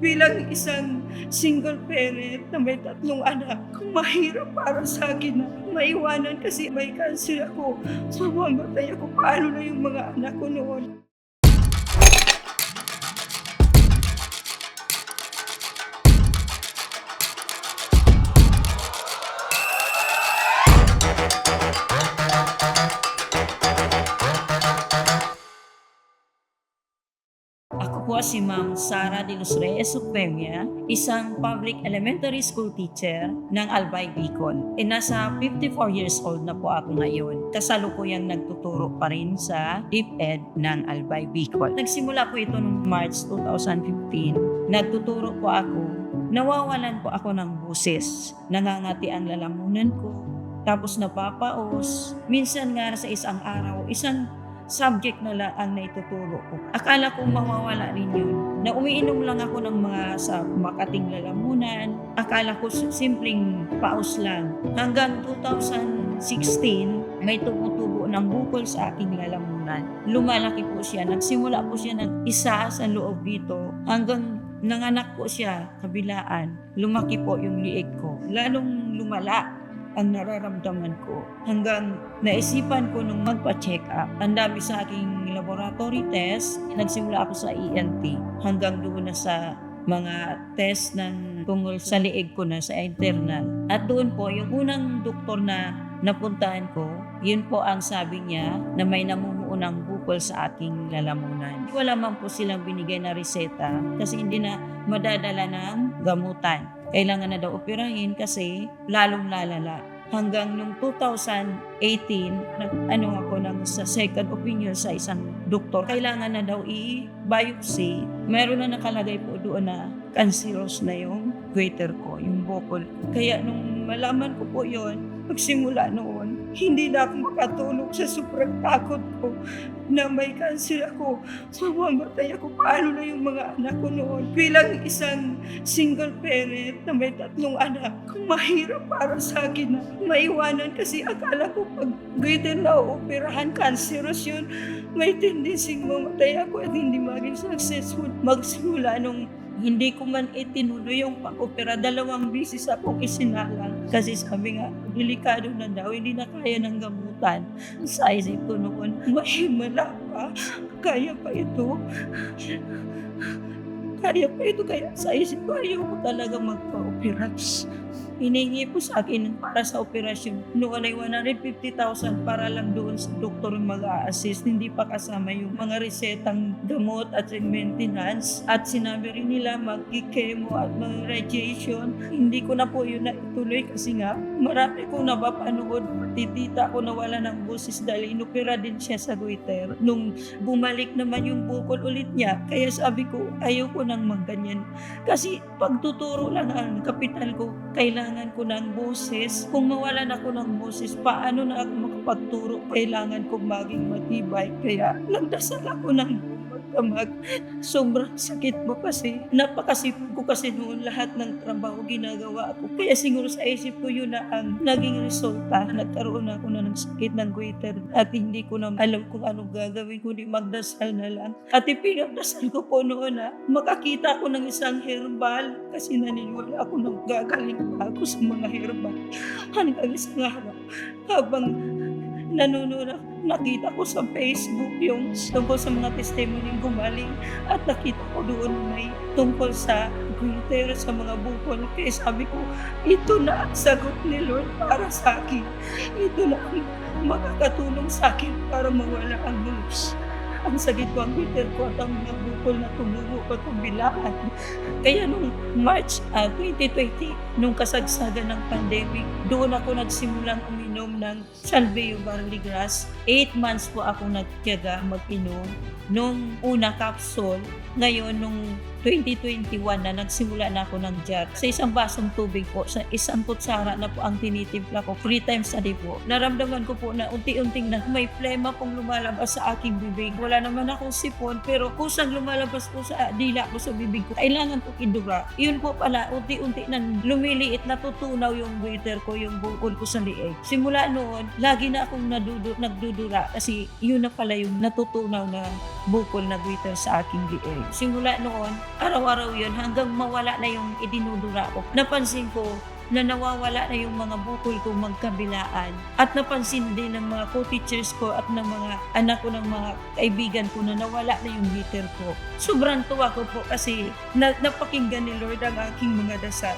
Bilang isang single parent na may 3 anak, mahirap para sa akin na maiwanan kasi may cancer ako. So mamatay ako, paano na yung mga anak ko noon? Ako po si Ma'am Sara de los Reyes Ocpemia, isang public elementary school teacher ng Albay, Bicol. Nasa 54 years old na po ako ngayon. Kasalukuyang nagtuturo pa rin sa DepEd ng Albay, Bicol. Nagsimula po ito noong March 2015. Nagtuturo po ako. Nawawalan po ako ng boses. Nangangati ang lalamunan ko. Tapos napapaos. Minsan nga sa isang araw, isang subject na lang ang naituturo ko. Akala ko mawawala rin yun. Na umiinom lang ako ng mga sa makating lalamunan. Akala ko simpleng paus lang. Hanggang 2016, may tumutubo ng bukol sa aking lalamunan. Lumalaki po siya. Nagsimula po siya ng isa sa loob dito. Hanggang nanganak po siya kabilaan. Lumaki po yung liig ko. Lalong lumala ang nararamdaman ko. Hanggang naisipan ko nung magpa-check up. Ang dami sa aking laboratory test. Nagsimula ako sa ENT. Hanggang doon na sa mga test ng tungkol sa liig ko na sa internal. At doon po, yung unang doktor na napuntahan ko, yun po ang sabi niya na may namumuo ng bukol sa aking lalamunan. Wala man po silang binigay na reseta kasi hindi na madadala ng gamutan. Kailangan na daw operahin kasi lalong lalala. Hanggang nung 2018, ako sa second opinion sa isang doktor. Kailangan na daw i-biopsy. Meron na nakalagay po doon na cancerous na yung goiter ko, yung bukol ko. Kaya nung malaman ko po yun, magsimula noon, hindi na ako makatulog sa sobrang takot ko na may cancer ako. So mamatay ako, paano na yung mga anak ko noon? Bilang isang single parent na may 3 anak, mahirap para sa akin na maiwanan kasi akala ko pag goiter na operahan, cancerous yun, may tendency mamatay ako at hindi maging successful. Magsimula nung hindi ko man itinuloy yung pag-opera, 2 beses akong isinalang. Kasi sabi nga, delikado na daw, hindi na kaya ng gamutan. Sa isip ko noon, mahimala pa, kaya pa ito. Kaya pa ito, kaya sa isip ko, ayoko talaga magpa-opera. Hiningi po sa akin para sa operasyon. Noon ay 150,000 para lang doon sa doktor mag-a-assist. Hindi pa kasama yung mga resetang gamot at maintenance. At sinabi rin nila mag-chemo at mag-radiation. Hindi ko na po yun naituloy kasi nga marami kong napapanood. Titita ko nawala ng boses dahil inopera din siya sa goiter. Nung bumalik naman yung bukol ulit niya, kaya sabi ko ayoko nang magganyan. Kasi pagtuturo lang ang kapital ko, kailangan ko ng boses. Kung mawalan ako ng boses, paano na ako makapagturo? Kailangan ko maging matibay. Kaya nagdasal ako ng magdamag. Sobrang sakit mo kasi. Napakasipag ko kasi noon lahat ng trabaho ginagawa ko. Kaya siguro sa isip ko yun na ang naging resulta. Nagkaroon ako na ng sakit ng goiter at hindi ko na alam kung anong gagawin, kundi magdasal na lang. At ipinagdasal ko po noon na makakita ko ng isang herbal kasi naniniwala ako na gagaling pa ako sa mga herbal. Hanggang isang araw, habang nanonood ako, nakita ko sa Facebook yung tungkol sa mga testimony gumaling at nakita ko doon may tungkol sa goiter, sa mga bukol. Kaya sabi ko, ito na ang sagot ni Lord para sa akin. Ito na ang makakatulong sa akin para mawala ang luz. Ang sakit ko, ang goiter ko at ang mga bukol na tumubo ko kabilaan. Kaya nung March 2020, nung kasagsagan ng pandemic, doon ako nagsimulang uminom ng Salveo Barley Grass. 8 months po ako nagtiyaga mag-inom. Nung una capsule, ngayon nung 2021 na nagsimula na ako ng jar. Sa isang basong tubig po, sa isang kutsara na po ang tinitimpla ko 3 times a day po. Naramdaman ko po na unti-unting na may plema pong lumalabas sa aking bibig. Wala naman akong sipon pero kusang lumalabas po sa dila ko sa bibig ko. Kailangan ko idura. Yun po pala, unti-unti na lumiliit, natutunaw yung goiter ko, yung bukol ko sa liig. Simula simula noon, lagi na akong nagdudura kasi yun na pala yung natutunaw na bukol na glitter sa aking liig. Simula noon, araw-araw yun hanggang mawala na yung idinudura ko. Napansin ko na nawawala na yung mga bukol ko magkabilaan. At napansin din ng mga co-teachers ko at ng mga anak ko, ng mga kaibigan ko na nawala na yung glitter ko. Sobrang tuwa ko po kasi napakinggan ni Lord ang aking mga dasal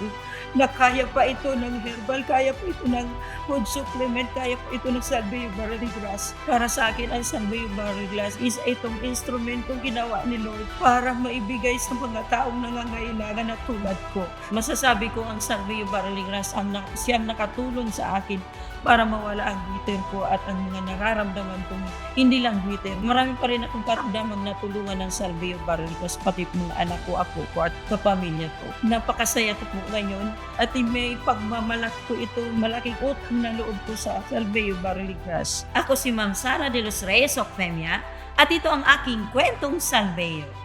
na kaya pa ito ng herbal, kaya pa ito ng food supplement, kaya pa ito ng Salvio Barley Grass. Para sa akin, ang Salvio Barley Grass is itong instrumentong ginawa ni Lord para maibigay sa mga taong nangangailangan na tulad ko. Masasabi ko ang Salvio Barley Grass siyang nakatulong sa akin para mawala ang glitter ko at ang mga nararamdaman kong hindi lang glitter. Marami pa rin akong karamdamang natulungan ng Salvio Barley Grass, pati mga anak ko, apo ko at kapamilya ko. Napakasaya ko po ngayon at may pagmamalak ko ito, malaking utang na loob ko sa Salvio Barley Grass. Ako si Ma'am Sara de los Reyes Ocfemia at ito ang aking kwentong Salvio.